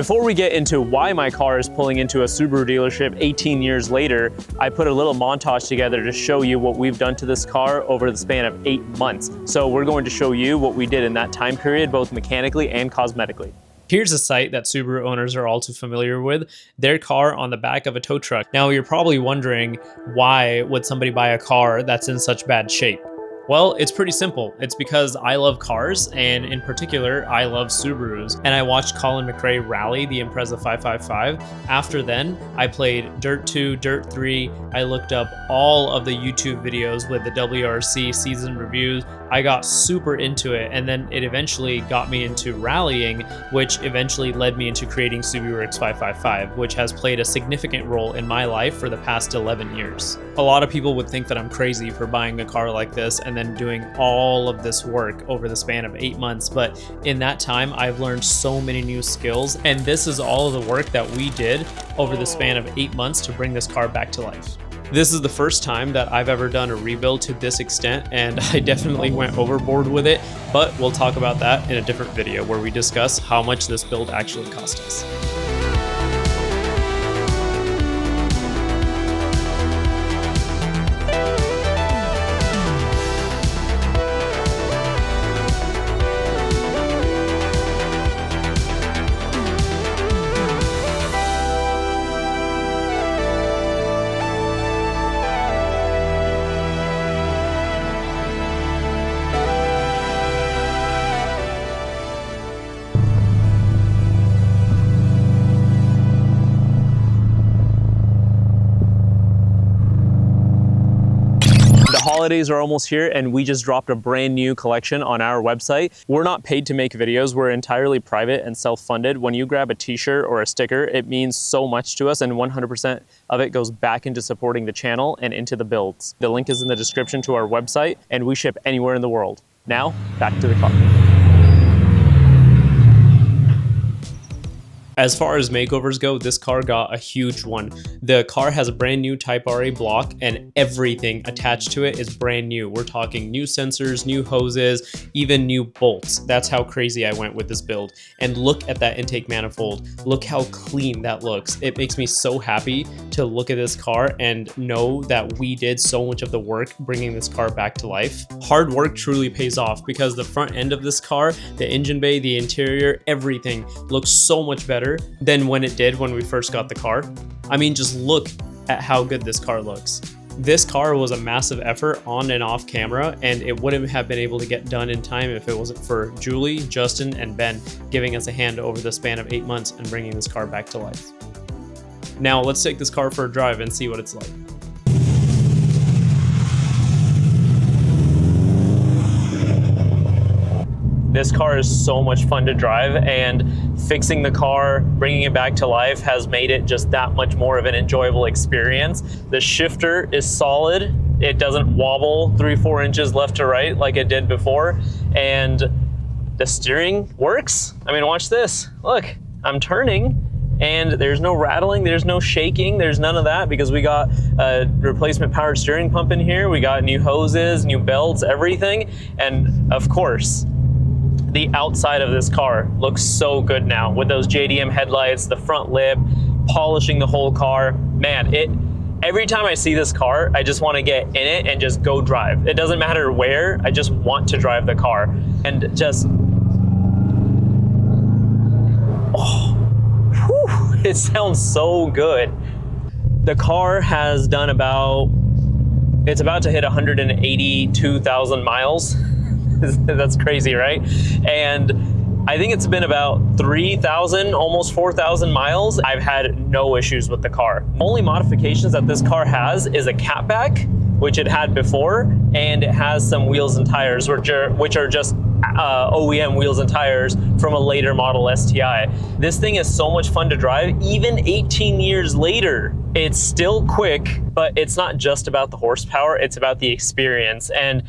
Before we get into why my car is pulling into a Subaru dealership 18 years later, I put a little montage together to show you what we've done to this car over the span of 8 months. So we're going to show you what we did in that time period, both mechanically and cosmetically. Here's a site that Subaru owners are all too familiar with, their car on the back of a tow truck. Now you're probably wondering, why would somebody buy a car that's in such bad shape? Well, it's pretty simple. It's because I love cars, and in particular, I love Subarus. And I watched Colin McRae rally the Impreza 555. After then, I played Dirt 2, Dirt 3. I looked up all of the YouTube videos with the WRC season reviews. I got super into it, and then it eventually got me into rallying, which eventually led me into creating WRX 555, which has played a significant role in my life for the past 11 years. A lot of people would think that I'm crazy for buying a car like this and then doing all of this work over the span of 8 months, but in that time, I've learned so many new skills, and this is all of the work that we did over the span of 8 months to bring this car back to life. This is the first time that I've ever done a rebuild to this extent, and I definitely went overboard with it, but we'll talk about that in a different video where we discuss how much this build actually cost us. Holidays are almost here, and we just dropped a brand new collection on our website. We're not paid to make videos. We're entirely private and self-funded. When you grab a t-shirt or a sticker, it means so much to us, and 100% of it goes back into supporting the channel and into the builds. The link is in the description to our website, and we ship anywhere in the world. Now, back to the car. As far as makeovers go, this car got a huge one. The car has a brand new Type RA block, and everything attached to it is brand new. We're talking new sensors, new hoses, even new bolts. That's how crazy I went with this build. And look at that intake manifold. Look how clean that looks. It makes me so happy to look at this car and know that we did so much of the work bringing this car back to life. Hard work truly pays off, because the front end of this car, the engine bay, the interior, everything looks so much better than when it did when we first got the car. I mean, just look at how good this car looks. This car was a massive effort on and off camera, and it wouldn't have been able to get done in time if it wasn't for Julie, Justin, and Ben giving us a hand over the span of 8 months and bringing this car back to life. Now let's take this car for a drive and see what it's like. This car is so much fun to drive, and fixing the car, bringing it back to life has made it just that much more of an enjoyable experience. The shifter is solid. It doesn't wobble 3-4 inches left to right like it did before. And the steering works. I mean, watch this. Look, I'm turning and there's no rattling, there's no shaking, there's none of that, because we got a replacement powered steering pump in here. We got new hoses, new belts, everything. And of course, the outside of this car looks so good now with those JDM headlights, the front lip, polishing the whole car. Man, every time I see this car, I just want to get in it and just go drive. It doesn't matter where, I just want to drive the car. And just, oh, whew, it sounds so good. The car has done it's about to hit 182,000 miles. That's crazy, right? And I think it's been about 3,000, almost 4,000 miles. I've had no issues with the car. Only modifications that this car has is a catback, which it had before, and it has some wheels and tires, which are just OEM wheels and tires from a later model STI. This thing is so much fun to drive. Even 18 years later, it's still quick, but it's not just about the horsepower, it's about the experience. And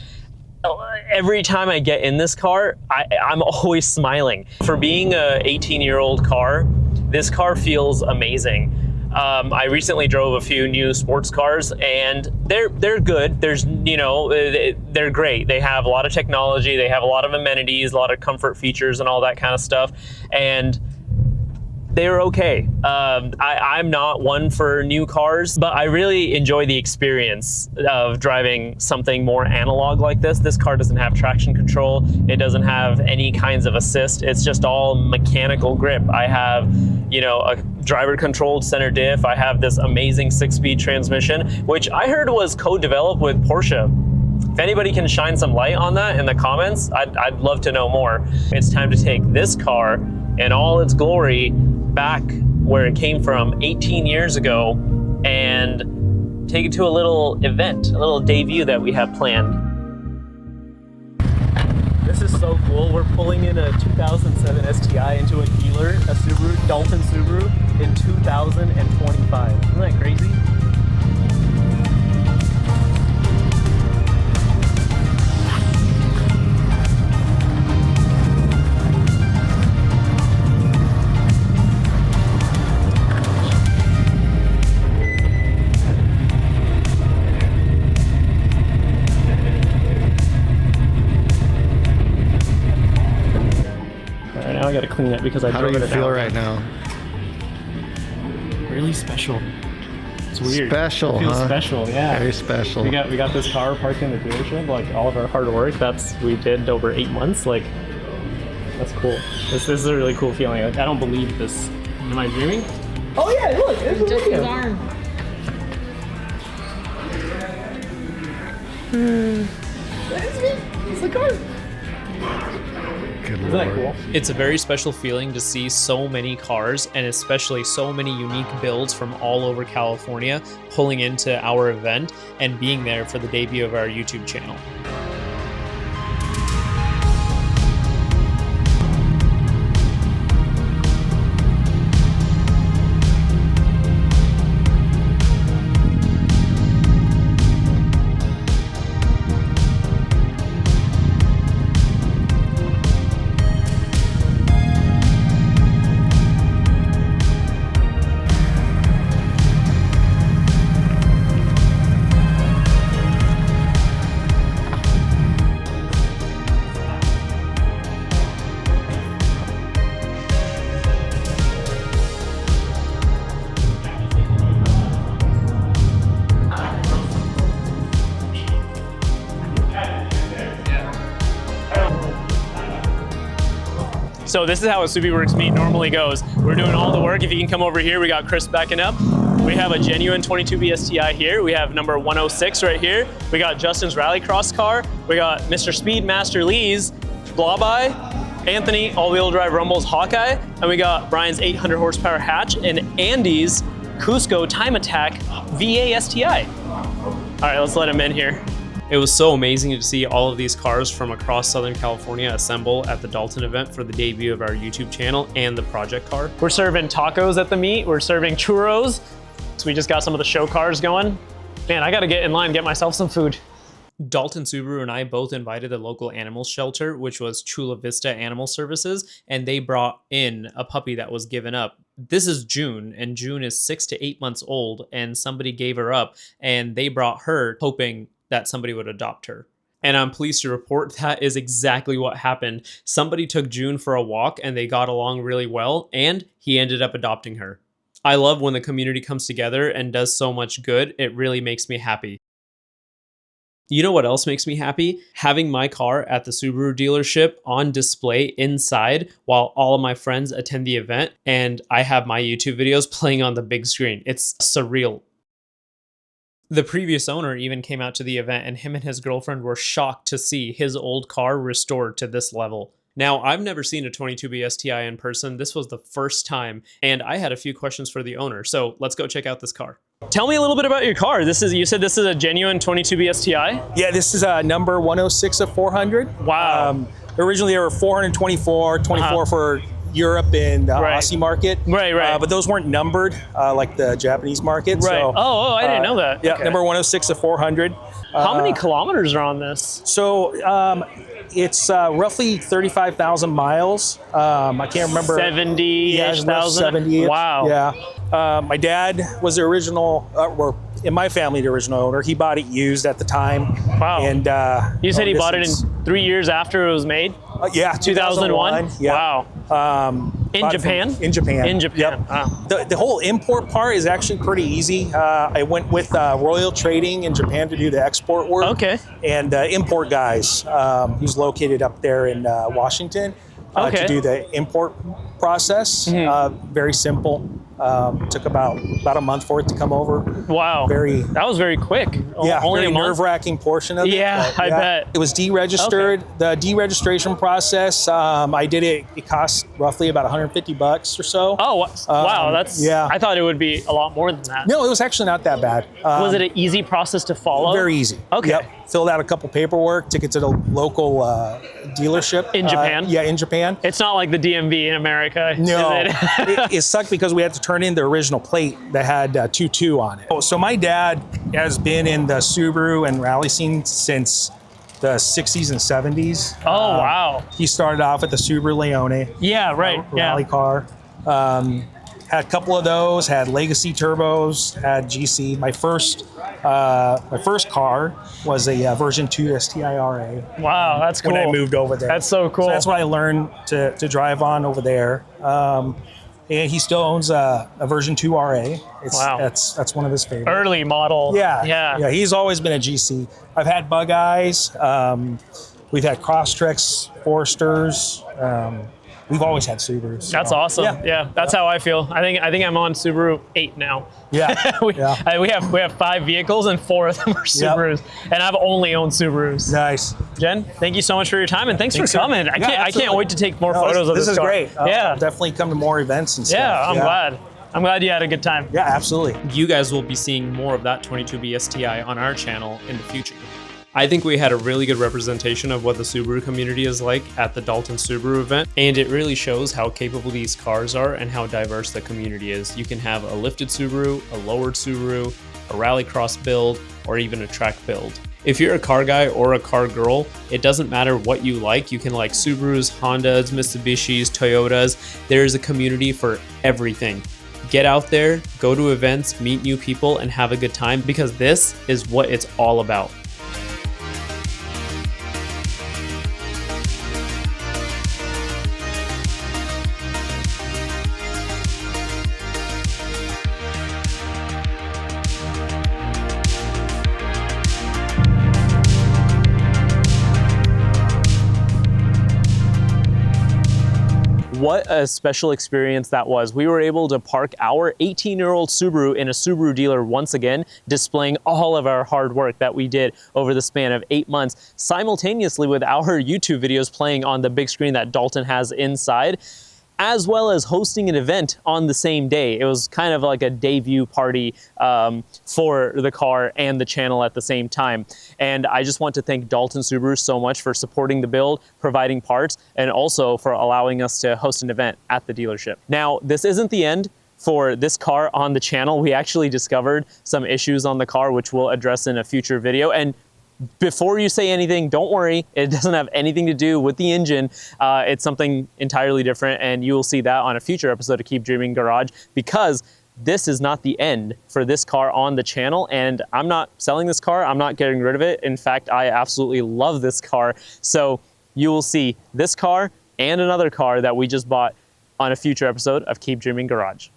every time I get in this car, I'm always smiling. For being a 18-year-old car, this car feels amazing. I recently drove a few new sports cars, and they're good. They're great. They have a lot of technology, they have a lot of amenities, a lot of comfort features and all that kind of stuff. And They were okay. I'm not one for new cars, but I really enjoy the experience of driving something more analog like this. This car doesn't have traction control. It doesn't have any kinds of assist. It's just all mechanical grip. I have, you know, a driver controlled center diff. I have this amazing 6-speed transmission, which I heard was co-developed with Porsche. If anybody can shine some light on that in the comments, I'd love to know more. It's time to take this car in all its glory back where it came from 18 years ago and take it to a little event, a little debut that we have planned. This is so cool. We're pulling in a 2007 STI into a dealer, a Subaru, Dalton Subaru, in 2025. Isn't that crazy? Now I gotta clean it because I drove it. How do you feel right now? Really special. It's weird. Special, it feels huh? special, yeah. Very special. We got this car parked in the dealership. Like all of our hard work, we did over 8 months. Like that's cool. This is a really cool feeling. Like, I don't believe this. Am I dreaming? Oh yeah, look, it's just his arm. It's the car. Isn't that cool? It's a very special feeling to see so many cars, and especially so many unique builds from all over California pulling into our event and being there for the debut of our YouTube channel. So this is how a Subiworks meet normally goes. We're doing all the work. If you can come over here, we got Chris backing up. We have a genuine 22B STI here. We have number 106 right here. We got Justin's rallycross car. We got Mr. Speedmaster Lee's Blobeye, Anthony all-wheel drive Rumble's Hawkeye, and we got Brian's 800 horsepower hatch and Andy's Cusco Time Attack VA STI. All right, let's let him in here. It was so amazing to see all of these cars from across Southern California assemble at the Dalton event for the debut of our YouTube channel and the project car. We're serving tacos at the meet. We're serving churros. So we just got some of the show cars going. Man, I gotta get in line and get myself some food. Dalton Subaru and I both invited the local animal shelter, which was Chula Vista Animal Services, and they brought in a puppy that was given up. This is June, and June is 6 to 8 months old, and somebody gave her up, and they brought her hoping that somebody would adopt her. And I'm pleased to report that is exactly what happened. Somebody took June for a walk and they got along really well, and he ended up adopting her. I love when the community comes together and does so much good. It really makes me happy. You know what else makes me happy? Having my car at the Subaru dealership on display inside while all of my friends attend the event, and I have my YouTube videos playing on the big screen. It's surreal. The previous owner even came out to the event, and him and his girlfriend were shocked to see his old car restored to this level. Now, I've never seen a 22B STI in person. This was the first time, and I had a few questions for the owner. So let's go check out this car. Tell me a little bit about your car. You said this is a genuine 22B STI? Yeah, this is number 106 of 400. Wow. Originally, there were 424, 24 for Europe and the Aussie market. Right. But those weren't numbered like the Japanese market. Right. So, I didn't know that. Yeah, okay. number 106 of 400. How many kilometers are on this? So it's roughly 35,000 miles. I can't remember. 70,000? 70. Wow. Yeah. My dad was the original, or in my family, the original owner. He bought it used at the time. Wow. And you said he bought it in 3 years after it was made? Yeah, 2001? Yeah. Wow. In Japan? In Japan. In Japan. Yep. Wow. The whole import part is actually pretty easy. I went with Royal Trading in Japan to do the export work. Okay. And import guys, who's located up there in Washington, Okay. to do the import process. Very simple. Took about a month for it to come over. Wow. That was very quick. Yeah, Only very a month. nerve-wracking portion of it. Yeah, but, I bet. It was deregistered. Okay. The deregistration process, I did it. It cost roughly about $150 or so. Oh, wow. That's, yeah. I thought it would be a lot more than that. No, it was actually not that bad. Was it an easy process to follow? Very easy. Okay. Yep. Filled out a couple paperwork, took it to the local dealership. In Japan? Yeah, in Japan. It's not like the DMV in America, No, is it? it sucked because we had to turn in the original plate that had 2.2 on it. So my dad has been in the Subaru and rally scene since the 60s and 70s. Oh, wow. He started off with the Subaru Leone. Yeah, right. Rally car. Had a couple of those, had Legacy turbos, had GC. My first car was a version 2 STI-RA. Wow, that's cool. When I moved over there. That's so cool. So that's what I learned to drive on over there. And he still owns a version 2 RA. Wow. That's one of his favorites. Early model. Yeah. He's always been a GC. I've had Bug Eyes. We've had Crosstreks, Foresters. We've always had Subarus. That's awesome. Yeah, that's how I feel. I think I'm on Subaru 8 now. Yeah. we have 5 vehicles and 4 of them are Subarus, and I've only owned Subarus. Nice. Jen, thank you so much for your time, and thanks for coming. I can't wait to take more photos of this car. This is great. Yeah, definitely come to more events and stuff. Yeah, I'm glad. I'm glad you had a good time. Yeah, absolutely. You guys will be seeing more of that 22B STI on our channel in the future. I think we had a really good representation of what the Subaru community is like at the Dalton Subaru event, and it really shows how capable these cars are and how diverse the community is. You can have a lifted Subaru, a lowered Subaru, a rallycross build, or even a track build. If you're a car guy or a car girl, it doesn't matter what you like. You can like Subarus, Hondas, Mitsubishis, Toyotas. There's a community for everything. Get out there, go to events, meet new people, and have a good time, because this is what it's all about. What a special experience that was. We were able to park our 18-year-old Subaru in a Subaru dealer once again, displaying all of our hard work that we did over the span of 8 months, simultaneously with our YouTube videos playing on the big screen that Dalton has inside, as well as hosting an event on the same day. It was kind of like a debut party for the car and the channel at the same time. And I just want to thank Dalton Subaru so much for supporting the build, providing parts, and also for allowing us to host an event at the dealership. Now, this isn't the end for this car on the channel. We actually discovered some issues on the car, which we'll address in a future video. And before you say anything, don't worry, it doesn't have anything to do with the engine. It's something entirely different, and you will see that on a future episode of Keep Dreaming Garage, because this is not the end for this car on the channel, and I'm not selling this car, I'm not getting rid of it. In fact, I absolutely love this car. So you will see this car and another car that we just bought on a future episode of Keep Dreaming Garage.